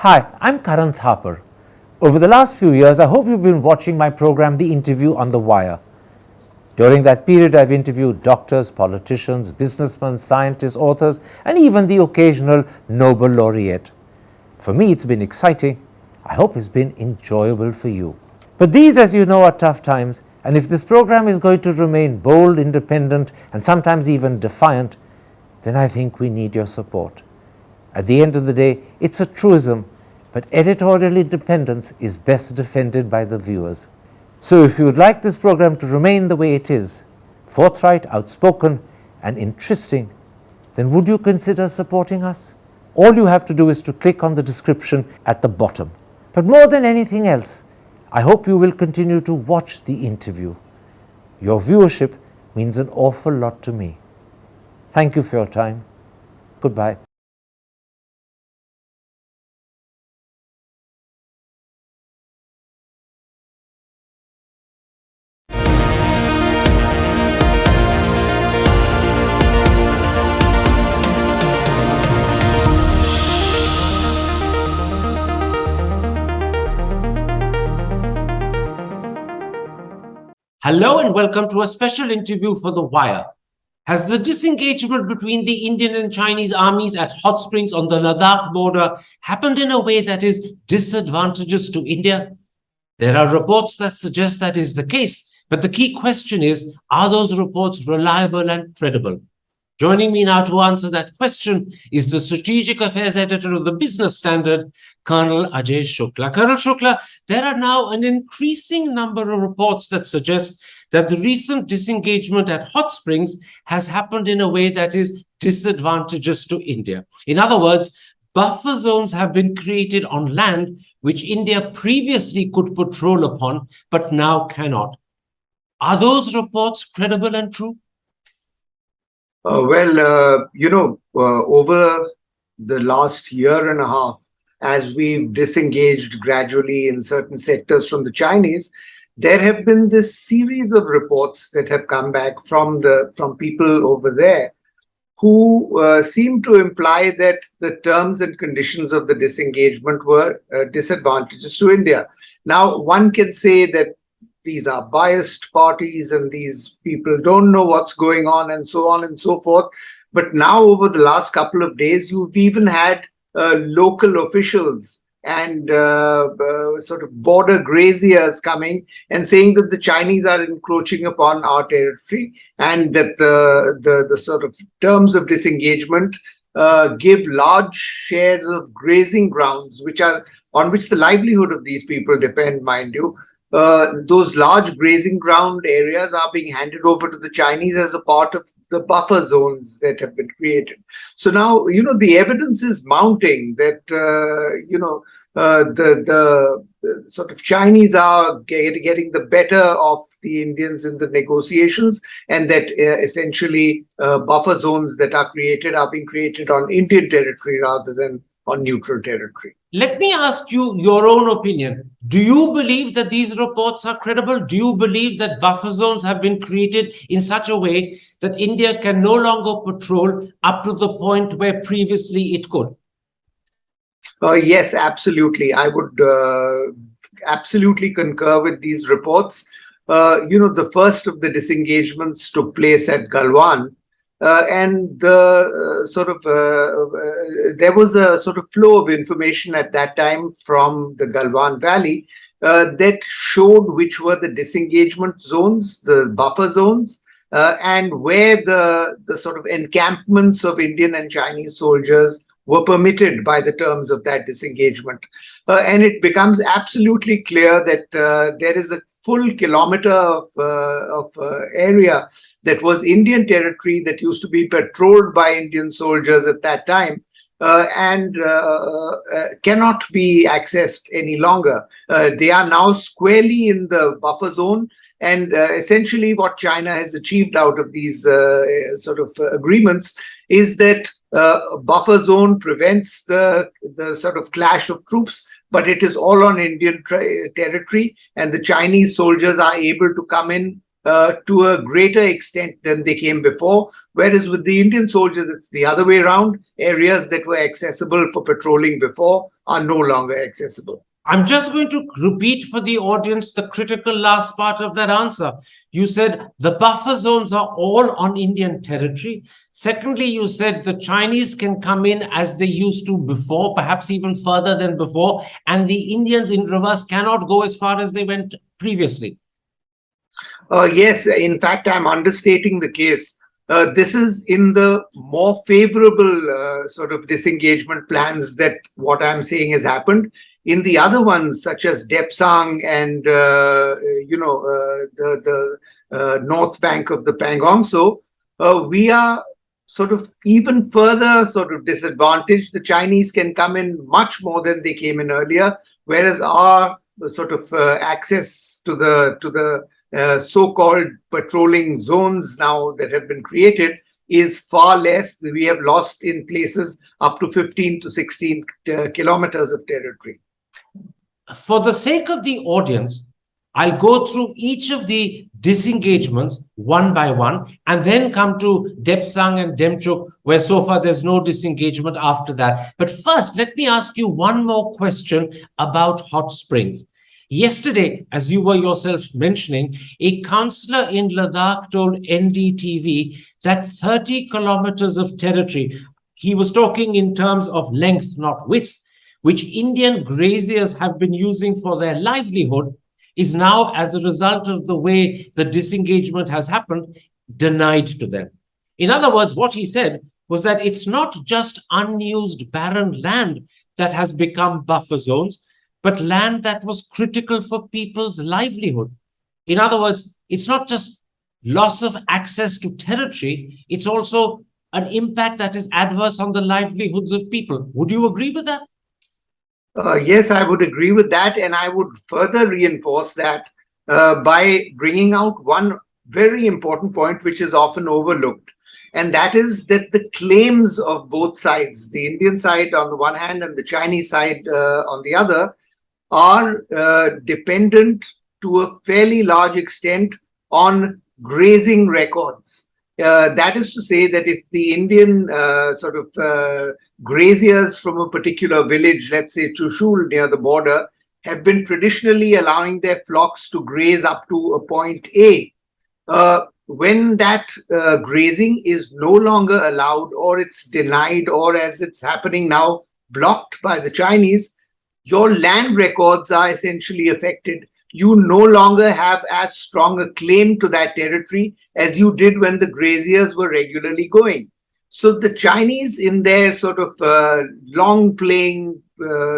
Hi, I'm Karan Thapar. Over the last few years, I hope you've been watching my program, The Interview on the Wire. During that period, I've interviewed doctors, politicians, businessmen, scientists, authors, and even the occasional Nobel laureate. For me, it's been exciting. I hope it's been enjoyable for you. But these, as you know, are tough times, and if this program is going to remain bold, independent, and sometimes even defiant, then I think we need your support. At the end of the day, it's a truism, but editorial independence is best defended by the viewers. So if you would like this program to remain the way it is, forthright, outspoken, and interesting, then would you consider supporting us? All you have to do is to click on the description at the bottom. But more than anything else, I hope you will continue to watch the interview. Your viewership means an awful lot to me. Thank you for your time. Goodbye. Hello and welcome to a special interview for The Wire. Has the disengagement between the Indian and Chinese armies at Hot Springs on the Ladakh border happened in a way that is disadvantageous to India? There are reports that suggest that is the case, but the key question is, are those reports reliable and credible? Joining me now to answer that question is the Strategic Affairs Editor of the Business Standard, Colonel Ajai Shukla. Colonel Shukla, there are now an increasing number of reports that suggest that the recent disengagement at Hot Springs has happened in a way that is disadvantageous to India. In other words, buffer zones have been created on land which India previously could patrol upon, but now cannot. Are those reports credible and true? Over the last year and a half, as we've disengaged gradually in certain sectors from the Chinese, there have been this series of reports that have come back from people over there who seem to imply that the terms and conditions of the disengagement were disadvantageous to India. Now, one can say that these are biased parties and these people don't know what's going on and so forth. But now, over the last couple of days, you've even had local officials and sort of border graziers coming and saying that the Chinese are encroaching upon our territory and that the sort of terms of disengagement give large shares of grazing grounds, on which the livelihood of these people depend, mind you. Those large grazing ground areas are being handed over to the Chinese as a part of the buffer zones that have been created. So now, the evidence is mounting that, the sort of Chinese are getting the better of the Indians in the negotiations, and that essentially buffer zones that are being created on Indian territory rather than on neutral territory. Let me ask you your own opinion. Do you believe that these reports are credible? Do you believe that buffer zones have been created in such a way that India can no longer patrol up to the point where previously it could? Yes, absolutely. I would absolutely concur with these reports. The first of the disengagements took place at Galwan. And there was a sort of flow of information at that time from the Galwan Valley that showed which were the disengagement zones, the buffer zones, and where the sort of encampments of Indian and Chinese soldiers were permitted by the terms of that disengagement. And it becomes absolutely clear that there is a full kilometer of area that was Indian territory that used to be patrolled by Indian soldiers at that time and cannot be accessed any longer. They are now squarely in the buffer zone. And essentially what China has achieved out of these sort of agreements is that buffer zone prevents the sort of clash of troops, but it is all on Indian territory, and the Chinese soldiers are able to come in to a greater extent than they came before. Whereas with the Indian soldiers, it's the other way around. Areas that were accessible for patrolling before are no longer accessible. I'm just going to repeat for the audience the critical last part of that answer. You said the buffer zones are all on Indian territory. Secondly, you said the Chinese can come in as they used to before, perhaps even further than before, and the Indians in reverse cannot go as far as they went previously. Yes, in fact, I'm understating the case. This is in the more favorable sort of disengagement plans that what I'm saying has happened. In the other ones, such as Depsang and the north bank of the Pangong, so we are sort of even further sort of disadvantaged. The Chinese can come in much more than they came in earlier, whereas our sort of access to the so-called patrolling zones now that have been created is far less. We have lost in places up to 15 to 16 kilometers of territory. For the sake of the audience, I'll go through each of the disengagements one by one and then come to Depsang and Demchuk, where so far there's no disengagement after that. But first, let me ask you one more question about Hot Springs. Yesterday, as you were yourself mentioning, a councillor in Ladakh told NDTV that 30 kilometers of territory, he was talking in terms of length, not width, which Indian graziers have been using for their livelihood, is now, as a result of the way the disengagement has happened, denied to them. In other words, what he said was that it's not just unused barren land that has become buffer zones, but land that was critical for people's livelihood. In other words, it's not just loss of access to territory, it's also an impact that is adverse on the livelihoods of people. Would you agree with that? Yes, I would agree with that. And I would further reinforce that by bringing out one very important point, which is often overlooked. And that is that the claims of both sides, the Indian side on the one hand and the Chinese side on the other, are dependent to a fairly large extent on grazing records. That is to say that if the Indian graziers from a particular village, let's say Chushul near the border, have been traditionally allowing their flocks to graze up to a point A, when that grazing is no longer allowed, or it's denied, or as it's happening now, blocked by the Chinese, your land records are essentially affected. You no longer have as strong a claim to that territory as you did when the graziers were regularly going. So the Chinese, in their sort of long playing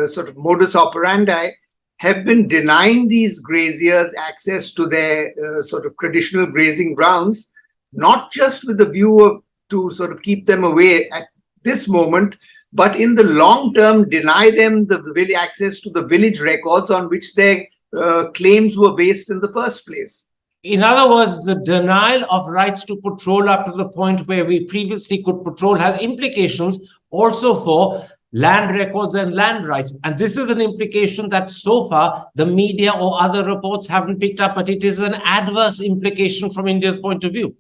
sort of modus operandi, have been denying these graziers access to their sort of traditional grazing grounds, not just with the view of to sort of keep them away at this moment, but in the long term, deny them the access to the village records on which their claims were based in the first place. In other words, the denial of rights to patrol up to the point where we previously could patrol has implications also for land records and land rights. And this is an implication that so far the media or other reports haven't picked up, but it is an adverse implication from India's point of view.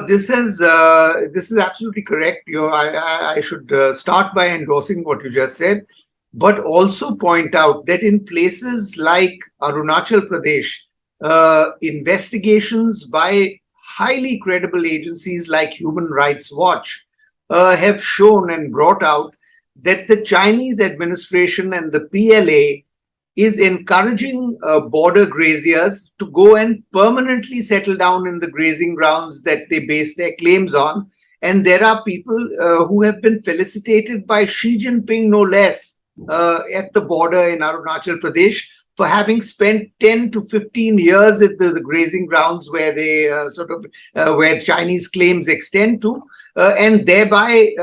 This is absolutely correct. I should start by endorsing what you just said, but also point out that in places like Arunachal Pradesh, investigations by highly credible agencies like Human Rights Watch have shown and brought out that the Chinese administration and the PLA is encouraging border graziers to go and permanently settle down in the grazing grounds that they base their claims on. And there are people who have been felicitated by Xi Jinping, no less, at the border in Arunachal Pradesh for having spent 10 to 15 years at the grazing grounds where they where Chinese claims extend to, and thereby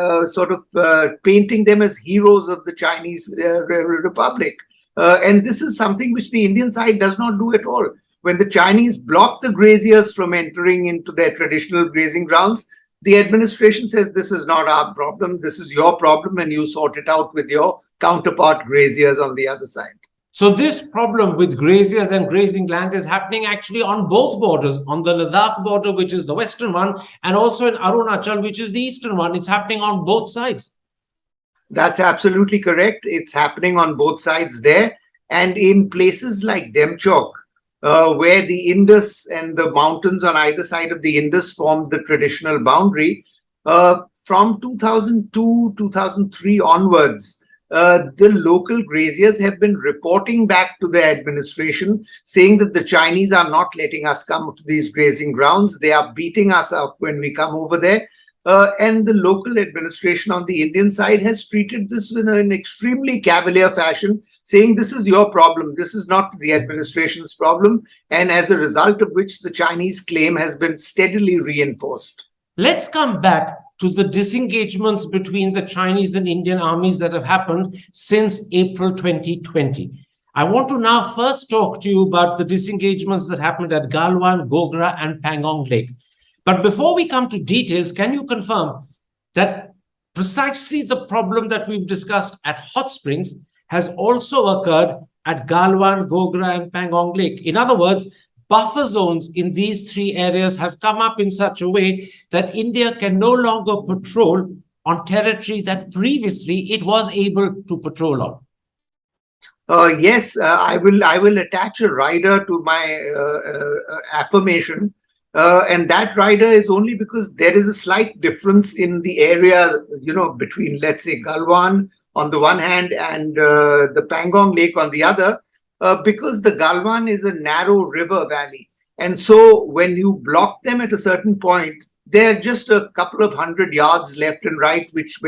painting them as heroes of the Chinese Republic. And this is something which the Indian side does not do at all. When the Chinese block the graziers from entering into their traditional grazing grounds, the administration says, this is not our problem, this is your problem, and you sort it out with your counterpart graziers on the other side. So this problem with graziers and grazing land is happening actually on both borders, on the Ladakh border, which is the western one, and also in Arunachal, which is the eastern one. It's happening on both sides. That's absolutely correct. It's happening on both sides there. And in places like Demchok, where the Indus and the mountains on either side of the Indus formed the traditional boundary, from 2002, 2003 onwards, the local graziers have been reporting back to the administration saying that the Chinese are not letting us come to these grazing grounds. They are beating us up when we come over there. And the local administration on the Indian side has treated this in an extremely cavalier fashion, saying this is your problem, this is not the administration's problem, and as a result of which the Chinese claim has been steadily reinforced. Let's come back to the disengagements between the Chinese and Indian armies that have happened since April 2020. I want to now first talk to you about the disengagements that happened at Galwan, Gogra, and Pangong Lake. But before we come to details, can you confirm that precisely the problem that we've discussed at Hot Springs has also occurred at Galwan, Gogra, and Pangong Lake? In other words, buffer zones in these three areas have come up in such a way that India can no longer patrol on territory that previously it was able to patrol on. Yes, I will attach a rider to my affirmation. And that rider is only because there is a slight difference in the area, between, let's say, Galwan on the one hand and the Pangong Lake on the other, because the Galwan is a narrow river valley. And so when you block them at a certain point, there are just a couple of 100 yards left and right, which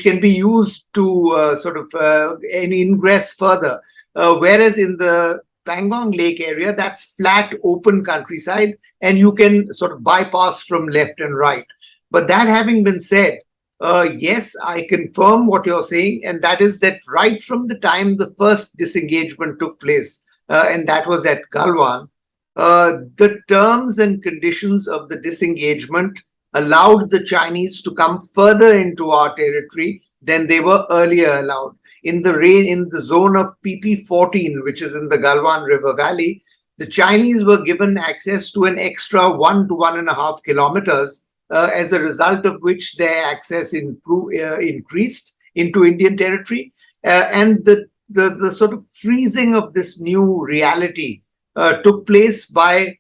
can be used to an ingress further. Whereas in the Pangong Lake area, that's flat, open countryside, and you can sort of bypass from left and right. But that having been said, yes, I confirm what you're saying, and that is that right from the time the first disengagement took place, and that was at Galwan, the terms and conditions of the disengagement allowed the Chinese to come further into our territory than they were earlier allowed. In the zone of PP14, which is in the Galwan River Valley, the Chinese were given access to an extra 1 to 1.5 kilometers, as a result of which their access increased into Indian territory. And the sort of freezing of this new reality took place by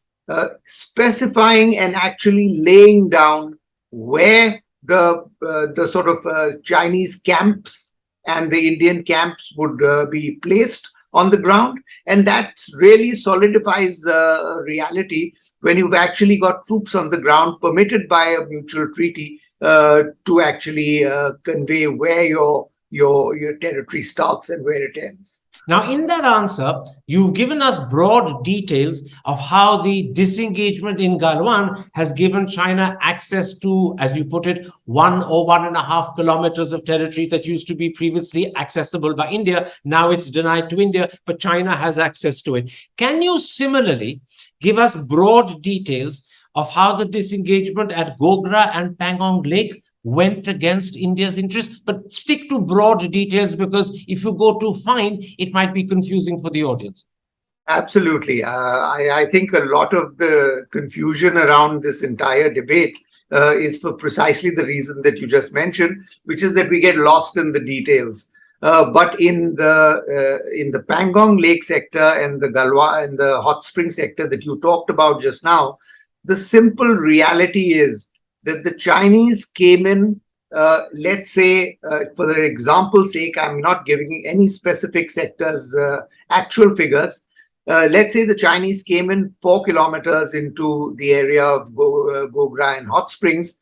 specifying and actually laying down where the sort of Chinese camps and the Indian camps would be placed on the ground. And that really solidifies reality when you've actually got troops on the ground permitted by a mutual treaty to actually convey where your territory starts and where it ends. Now, in that answer, you've given us broad details of how the disengagement in Galwan has given China access to, as you put it, 1 or 1.5 kilometers of territory that used to be previously accessible by India. Now it's denied to India, but China has access to it. Can you similarly give us broad details of how the disengagement at Gogra and Pangong Lake went against India's interests? But stick to broad details, because if you go too fine, it might be confusing for the audience. Absolutely. I think a lot of the confusion around this entire debate is for precisely the reason that you just mentioned, which is that we get lost in the details. But in the Pangong Lake sector and the Galwa and the Hot Spring sector that you talked about just now, the simple reality is that the Chinese came in, let's say, for the example's sake, I'm not giving any specific sectors actual figures. Let's say the Chinese came in 4 kilometers into the area of Gogra and Hot Springs.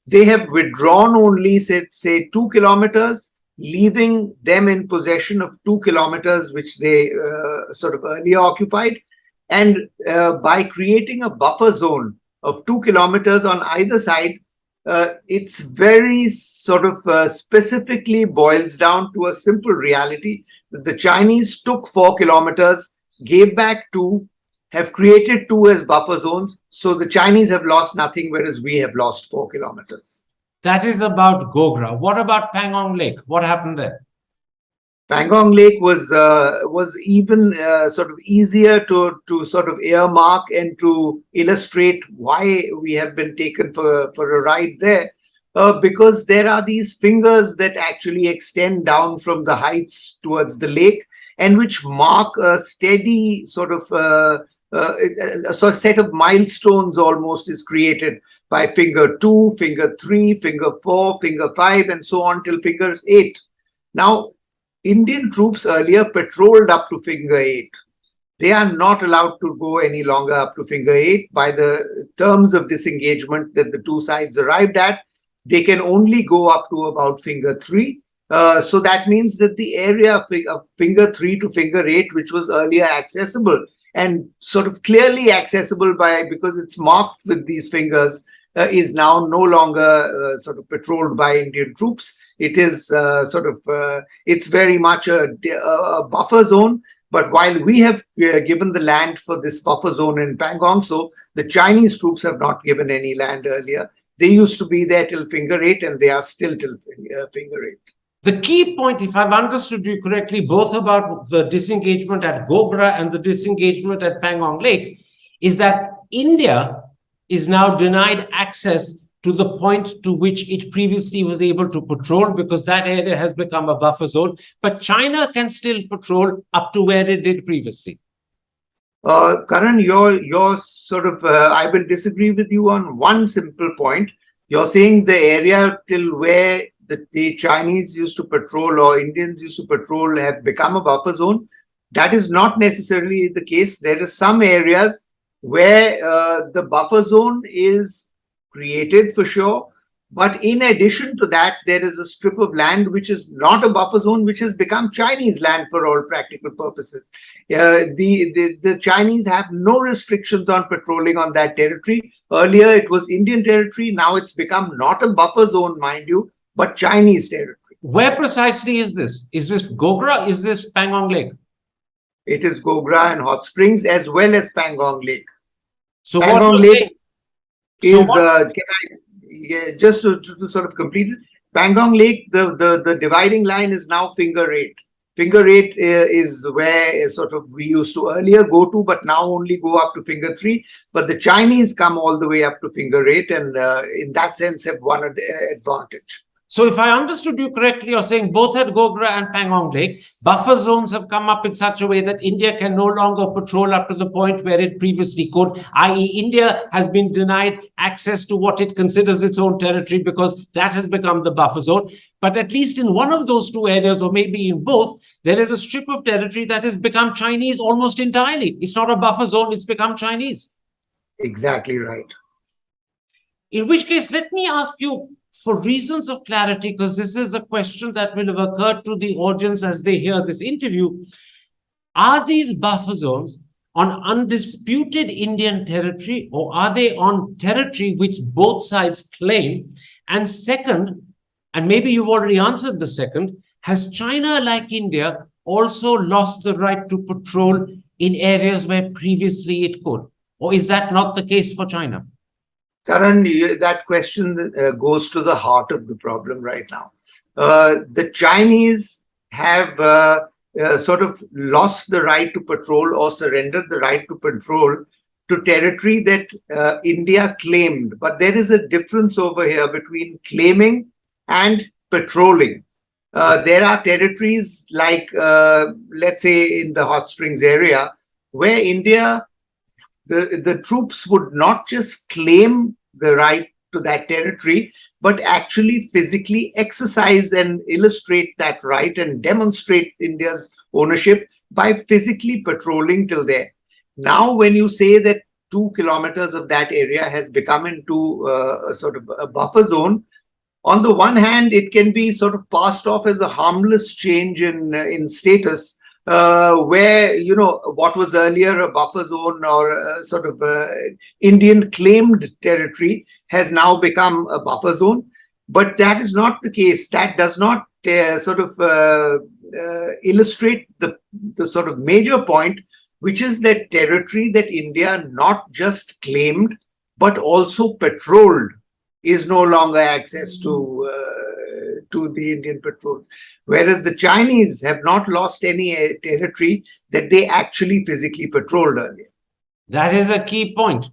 They have withdrawn only, say 2 kilometers, leaving them in possession of 2 kilometers, which they sort of earlier occupied. And by creating a buffer zone of 2 kilometers on either side, it's very sort of specifically boils down to a simple reality that the Chinese took 4 kilometers, gave back 2, have created 2 as buffer zones. So the Chinese have lost nothing, whereas we have lost 4 kilometers. That is about Gogra. What about Pangong Lake? What happened there? Pangong Lake was even sort of easier to sort of earmark and to illustrate why we have been taken for a ride there, because there are these fingers that actually extend down from the heights towards the lake and which mark a steady sort of a set of milestones almost is created by finger 2, finger 3, finger 4, finger 5, and so on till finger 8. Now, Indian troops earlier patrolled up to finger 8. They are not allowed to go any longer up to finger 8 by the terms of disengagement that the two sides arrived at. They can only go up to about finger 3. So that means that the area of finger 3 to finger 8, which was earlier accessible and sort of clearly accessible because it's marked with these fingers, is now no longer sort of patrolled by Indian troops. It is it's very much a buffer zone. But while we have given the land for this buffer zone in Pangong, so the Chinese troops have not given any land earlier. They used to be there till finger 8 and they are still till finger 8. The key point, if I've understood you correctly, both about the disengagement at Gogra and the disengagement at Pangong Lake, is that India is now denied access to the point to which it previously was able to patrol because that area has become a buffer zone. But China can still patrol up to where it did previously. Karan, you're sort of, I will disagree with you on one simple point. You're saying the area till where the Chinese used to patrol or Indians used to patrol have become a buffer zone. That is not necessarily the case. There are some areas where the buffer zone is created for sure. But in addition to that, there is a strip of land which is not a buffer zone, which has become Chinese land for all practical purposes. The Chinese have no restrictions on patrolling on that territory. Earlier, it was Indian territory. Now it's become not a buffer zone, mind you, but Chinese territory. Where precisely is this? Is this Gogra? Is this Pangong Lake? It is Gogra and Hot Springs as well as Pangong Lake. So Pangong Lake is, just to sort of complete it, Pangong Lake, the dividing line is now finger 8. Finger 8 is where sort of we used to earlier go to, but now only go up to finger 3. But the Chinese come all the way up to finger 8 and in that sense have one advantage. So if I understood you correctly, you're saying both at Gogra and Pangong Lake, buffer zones have come up in such a way that India can no longer patrol up to the point where it previously could, i.e. India has been denied access to what it considers its own territory because that has become the buffer zone. But at least in one of those two areas, or maybe in both, there is a strip of territory that has become Chinese almost entirely. It's not a buffer zone, it's become Chinese. Exactly right. In which case, let me ask you, for reasons of clarity, because this is a question that will have occurred to the audience as they hear this interview, are these buffer zones on undisputed Indian territory or are they on territory which both sides claim? And second, and maybe you've already answered the second, has China, like India, also lost the right to patrol in areas where previously it could? Or is that not the case for China? Karan, that question goes to the heart of the problem right now. The Chinese have sort of lost the right to patrol or surrendered the right to patrol to territory that India claimed. But there is a difference over here between claiming and patrolling. There are territories like, let's say, in the Hot Springs area, where India, the troops would not just claim the right to that territory, but actually physically exercise and illustrate that right and demonstrate India's ownership by physically patrolling till there. Now, when you say that 2 kilometers of that area has become into a sort of a buffer zone, on the one hand, it can be sort of passed off as a harmless change in status, where, you know, what was earlier a buffer zone or a sort of Indian claimed territory has now become a buffer zone. But that is not the case. That does not sort of illustrate the sort of major point, which is that territory that India not just claimed, but also patrolled is no longer access to to the Indian patrols. Whereas the Chinese have not lost any territory that they actually physically patrolled earlier. That is a key point.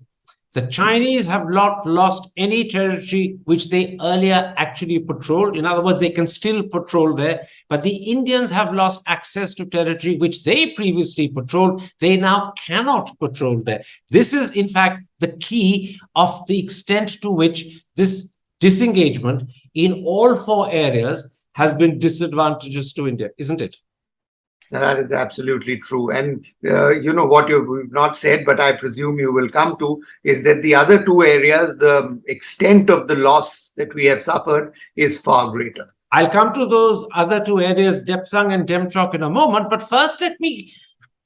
The Chinese have not lost any territory which they earlier actually patrolled. In other words, they can still patrol there, but the Indians have lost access to territory which they previously patrolled. They now cannot patrol there. This is, in fact, the key of the extent to which this disengagement in all four areas has been disadvantageous to India, isn't it? That is absolutely true. And what you've not said, but I presume you will come to, is that the other two areas, the extent of the loss that we have suffered is far greater. I'll come to those other two areas, Depsang and Demchok, in a moment. But first, let me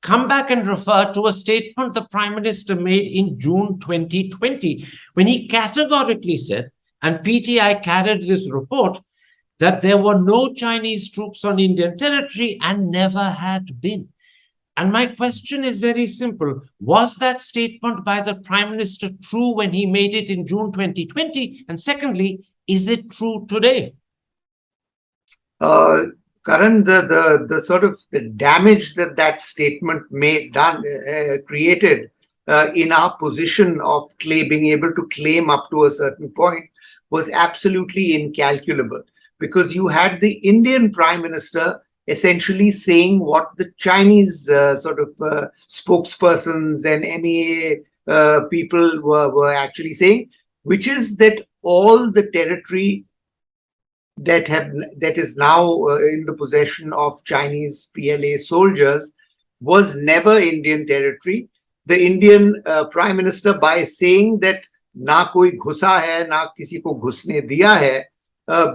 come back and refer to a statement the Prime Minister made in June 2020, when he categorically said, and PTI carried this report, that there were no Chinese troops on Indian territory and never had been. And my question is very simple. Was that statement by the Prime Minister true when he made it in June 2020? And secondly, is it true today? Karan, the sort of the damage that statement created in our position of being able to claim up to a certain point was absolutely incalculable. Because you had the Indian Prime Minister essentially saying what the Chinese spokespersons and MEA people were actually saying, which is that all the territory that is now in the possession of Chinese PLA soldiers was never Indian territory. The Indian Prime Minister, by saying that na koi ghusa hai, na kisi ko ghusne diya hai,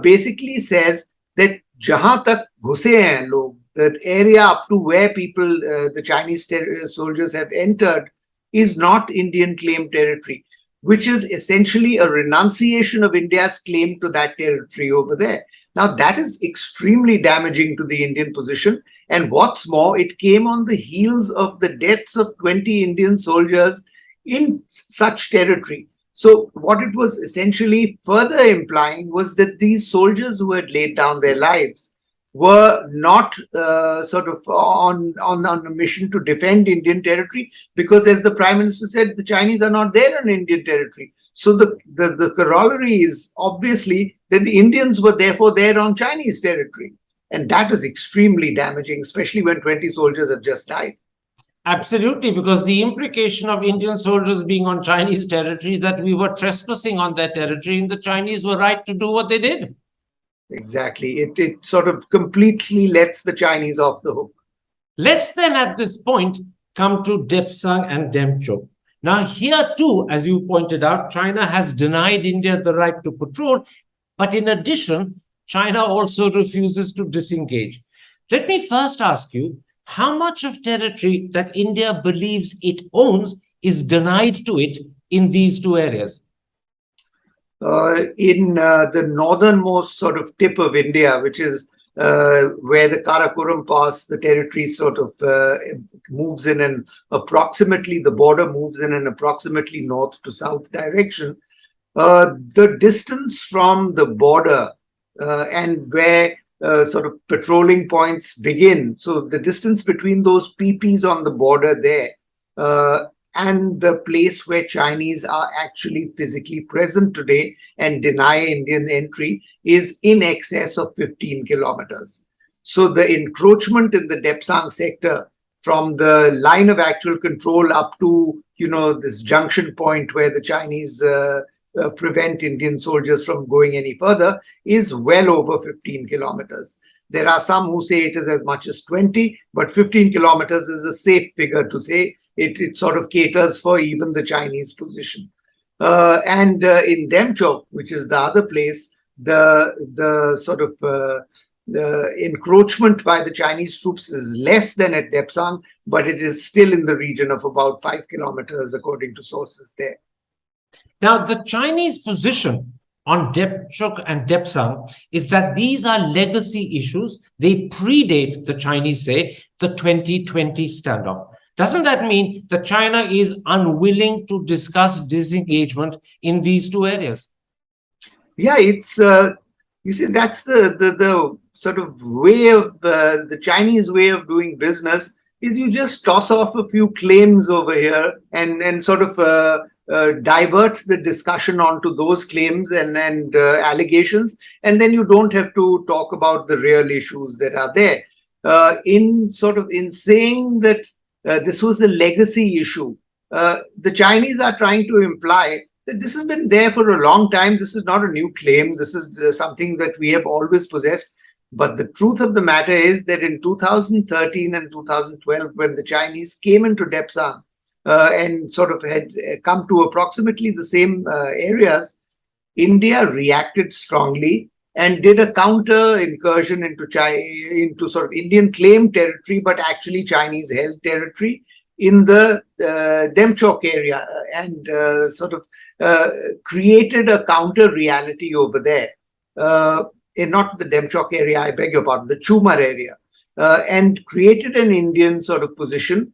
basically says that jahan tak ghuse hain log, the area up to where people, the Chinese soldiers have entered, is not Indian claimed territory, which is essentially a renunciation of India's claim to that territory over there. Now, that is extremely damaging to the Indian position. And what's more, it came on the heels of the deaths of 20 Indian soldiers in such territory. So what it was essentially further implying was that these soldiers who had laid down their lives were not on a mission to defend Indian territory, because, as the Prime Minister said, the Chinese are not there in Indian territory. So the corollary is obviously that the Indians were therefore there on Chinese territory. And that is extremely damaging, especially when 20 soldiers have just died. Absolutely, because the implication of Indian soldiers being on Chinese territory is that we were trespassing on their territory and the Chinese were right to do what they did. Exactly. It sort of completely lets the Chinese off the hook. Let's then at this point come to Depsang and Demchok. Now here too, as you pointed out, China has denied India the right to patrol, but in addition, China also refuses to disengage. Let me first ask you, how much of territory that India believes it owns is denied to it in these two areas? In the northernmost sort of tip of India, which is where the Karakoram Pass, the territory sort of moves in an approximately, the border moves in an approximately north to south direction. The distance from the border and where sort of patrolling points begin, so the distance between those PPs on the border there and the place where Chinese are actually physically present today and deny Indian entry is in excess of 15 kilometers. So the encroachment in the Depsang sector from the line of actual control up to, this junction point where the Chinese prevent Indian soldiers from going any further is well over 15 kilometers. There are some who say it is as much as 20, but 15 kilometers is a safe figure to say. It sort of caters for even the Chinese position. And in Demchok, which is the other place, the sort of the encroachment by the Chinese troops is less than at Depsang, but it is still in the region of about 5 kilometers, according to sources there. Now, the Chinese position on Demchok and Depsang is that these are legacy issues. They predate, the Chinese say, the 2020 standoff. Doesn't that mean that China is unwilling to discuss disengagement in these two areas? Yeah, it's You see, that's the sort of way of the Chinese way of doing business is you just toss off a few claims over here and sort of divert the discussion onto those claims and allegations, and then you don't have to talk about the real issues that are there. In saying that this was a legacy issue, the Chinese are trying to imply that this has been there for a long time. This is not a new claim. This is something that we have always possessed. But the truth of the matter is that in 2013 and 2012, when the Chinese came into Depsang and sort of had come to approximately the same areas, India reacted strongly and did a counter incursion into sort of Indian claimed territory, but actually Chinese held territory in the Demchok area, and created a counter reality over there. Not the Demchok area, I beg your pardon, the Chumar area, and created an Indian sort of position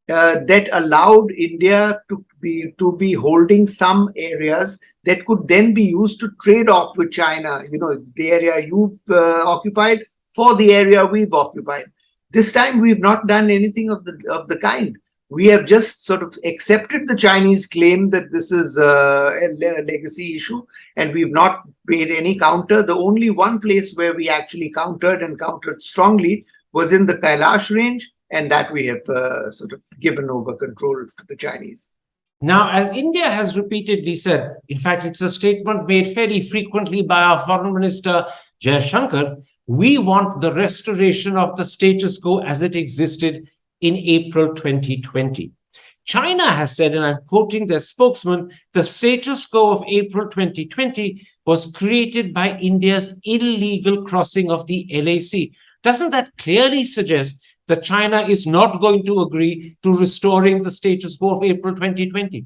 that allowed India to be holding some areas that could then be used to trade off with China. The area you've occupied for the area we've occupied. This time we've not done anything of the kind. We have just sort of accepted the Chinese claim that this is a legacy issue, and we've not made any counter. The only one place where we actually countered strongly was in the Kailash range, and that we have sort of given over control to the Chinese. Now, as India has repeatedly said, in fact, it's a statement made fairly frequently by our Foreign Minister, Ajai Shukla, we want the restoration of the status quo as it existed in April 2020. China has said, and I'm quoting their spokesman, the status quo of April 2020 was created by India's illegal crossing of the LAC. Doesn't that clearly suggest that China is not going to agree to restoring the status quo of April 2020?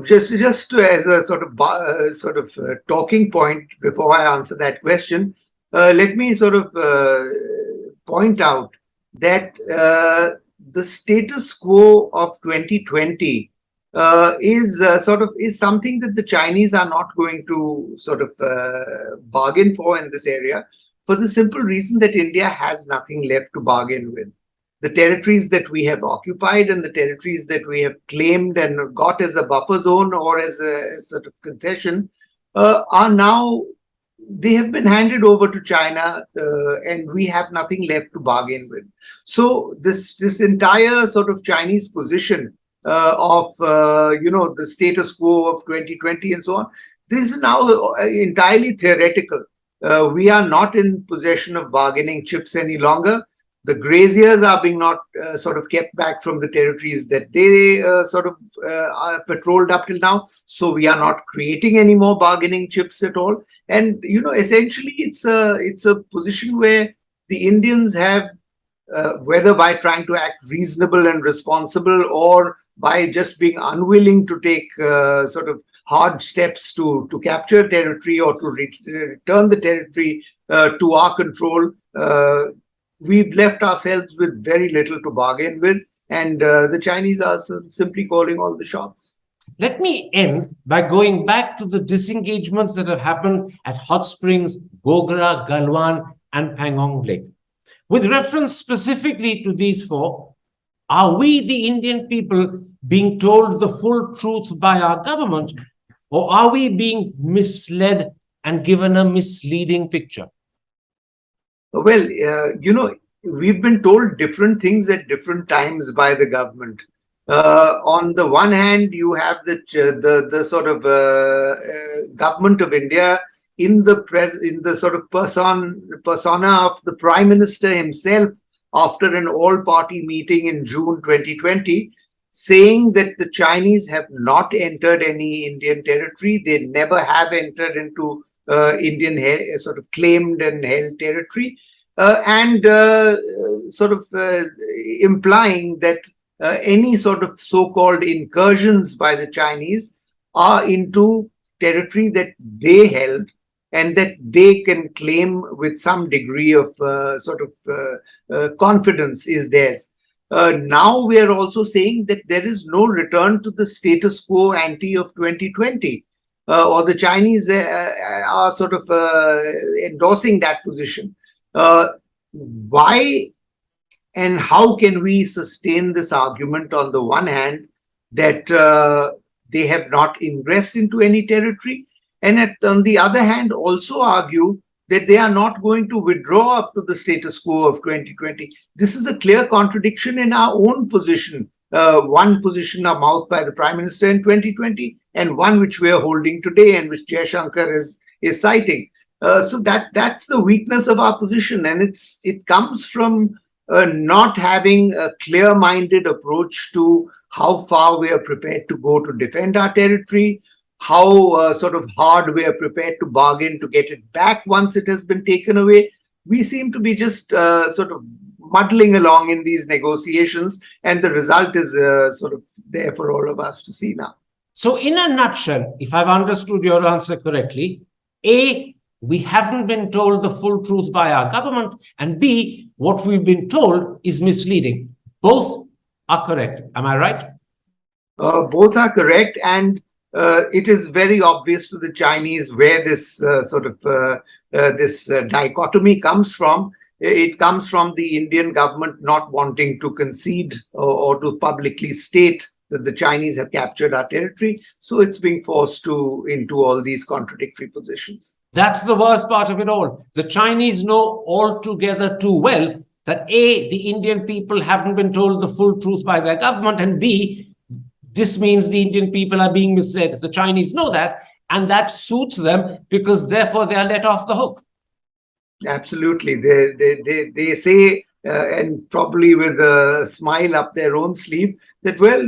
Just as a sort of talking point before I answer that question, let me sort of point out that the status quo of 2020 is something that the Chinese are not going to sort of bargain for in this area, for the simple reason that India has nothing left to bargain with. The territories that we have occupied and the territories that we have claimed and got as a buffer zone or as a sort of concession are now, they have been handed over to China, and we have nothing left to bargain with. So this entire sort of Chinese position of the status quo of 2020 and so on, this is now entirely theoretical. We are not in possession of bargaining chips any longer. The graziers are being not sort of kept back from the territories that they are patrolled up till now. So we are not creating any more bargaining chips at all. And essentially, it's a position where the Indians have, whether by trying to act reasonable and responsible or by just being unwilling to take sort of hard steps to capture territory or to return the territory to our control. We've left ourselves with very little to bargain with, and the Chinese are simply calling all the shots. Let me end by going back to the disengagements that have happened at Hot Springs, Gogra, Galwan, and Pangong Lake. With reference specifically to these four, are we, the Indian people, being told the full truth by our government, or are we being misled and given a misleading picture? Well, we've been told different things at different times by the government. On the one hand, you have the sort of government of India in the sort of persona of the Prime Minister himself after an all-party meeting in June 2020, saying that the Chinese have not entered any Indian territory. They never have entered into Indian sort of claimed and held territory, and implying that any sort of so-called incursions by the Chinese are into territory that they held and that they can claim with some degree of confidence is theirs. Now we are also saying that there is no return to the status quo ante of 2020. or the Chinese are sort of endorsing that position. Why and how can we sustain this argument on the one hand that they have not ingressed into any territory, and on the other hand also argue that they are not going to withdraw up to the status quo of 2020? This is a clear contradiction in our own position. One position mouthed by the Prime Minister in 2020 and one which we are holding today and which Jai Shankar is citing. So that's the weakness of our position, and it comes from not having a clear-minded approach to how far we are prepared to go to defend our territory, how sort of hard we are prepared to bargain to get it back once it has been taken away. We seem to be just sort of muddling along in these negotiations, and the result is sort of there for all of us to see now. So in a nutshell, if I've understood your answer correctly, A, we haven't been told the full truth by our government, and B, what we've been told is misleading. Both are correct. Am I right? Both are correct, and it is very obvious to the Chinese where this sort of this dichotomy comes from. It comes from the Indian government not wanting to concede or to publicly state that the Chinese have captured our territory. So it's being forced into all these contradictory positions. That's the worst part of it all. The Chinese know altogether too well that A, the Indian people haven't been told the full truth by their government, and B, this means the Indian people are being misled. The Chinese know that, and that suits them because therefore they are let off the hook. Absolutely. They say, and probably with a smile up their own sleeve, that, well,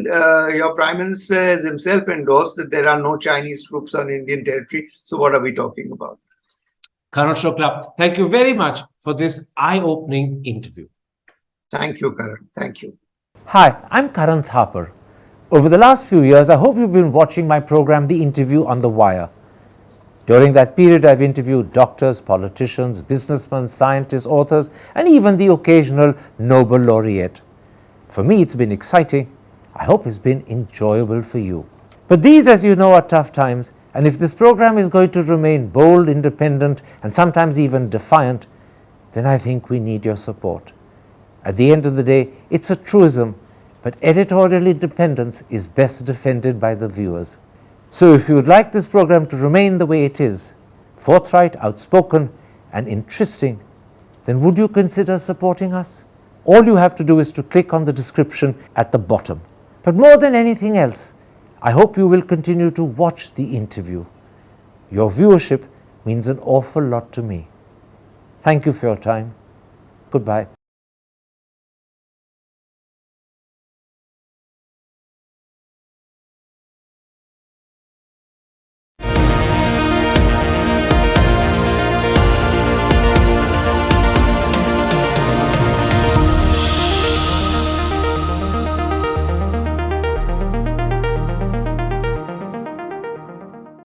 your Prime Minister has himself endorsed that there are no Chinese troops on Indian territory. So what are we talking about? Karan Shukla, thank you very much for this eye-opening interview. Thank you, Karan. Thank you. Hi, I'm Karan Thapar. Over the last few years, I hope you've been watching my program, The Interview on the Wire. During that period, I've interviewed doctors, politicians, businessmen, scientists, authors, and even the occasional Nobel laureate. For me, it's been exciting. I hope it's been enjoyable for you. But these, as you know, are tough times, and if this program is going to remain bold, independent, and sometimes even defiant, then I think we need your support. At the end of the day, it's a truism, but editorial independence is best defended by the viewers. So if you would like this program to remain the way it is, forthright, outspoken, and interesting, then would you consider supporting us? All you have to do is to click on the description at the bottom. But more than anything else, I hope you will continue to watch the interview. Your viewership means an awful lot to me. Thank you for your time. Goodbye.